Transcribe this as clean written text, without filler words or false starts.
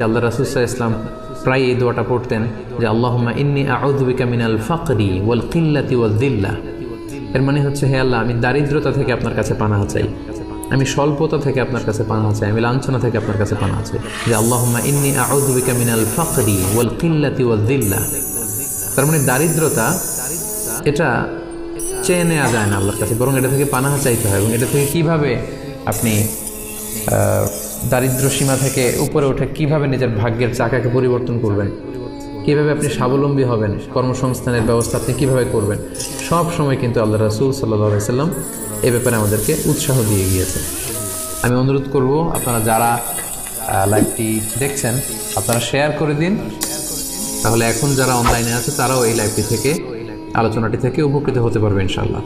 আল্লাহ রাসূল সাল্লাল্লাহু আলাইহি ওয়াসাল্লাম প্রায় এই দোয়াটা পড়তেন যে আল্লাহুম্মা ইন্নী আউযু বিকা মিনাল ফাকরি ওয়াল কিল্লাতি ওয়াল যিল্লা। এর মানে হচ্ছে, হে আল্লাহ, আমি দারিদ্রতা থেকে আপনার কাছে পানাহ চাই, আমি স্বল্পতা থেকে আপনার কাছে পানাহ চাই, আমি লাঞ্ছনা থেকে আপনার কাছে পানাহ চাই। যে আল্লাহুম্মা ইন্নী আউযু বিকা মিনাল ফাকরি ওয়াল কিল্লাতি ওয়াল যিল্লা। তার মানে দারিদ্রতা এটা চেয়ে নেওয়া যায় না আল্লাহর কাছে, বরং এটা থেকে পানাহ চাইতে হয়। এবং এটা থেকে কিভাবে আপনি দারিদ্র সীমা থেকে উপরে উঠে কিভাবে নিজের ভাগ্যের চাকাকে পরিবর্তন করবেন, কিভাবে আপনি স্বাবলম্বী হবেন, কর্মসংস্থানের ব্যবস্থা আপনি কিভাবে করবেন, সব সময় কিন্তু আল্লাহ রাসূল সাল্লাল্লাহু আলাইহি ওয়াসাল্লাম এ ব্যাপারে আমাদেরকে উৎসাহ দিয়ে গিয়েছে। আমি অনুরোধ করব, আপনারা যারা লাইভটি দেখছেন আপনারা শেয়ার করে দিন, তাহলে এখন যারা অনলাইনে আছে তারাও এই লাইভটি থেকে, আলোচনাটি থেকে উপকৃত হতে পারবে ইনশাআল্লাহ।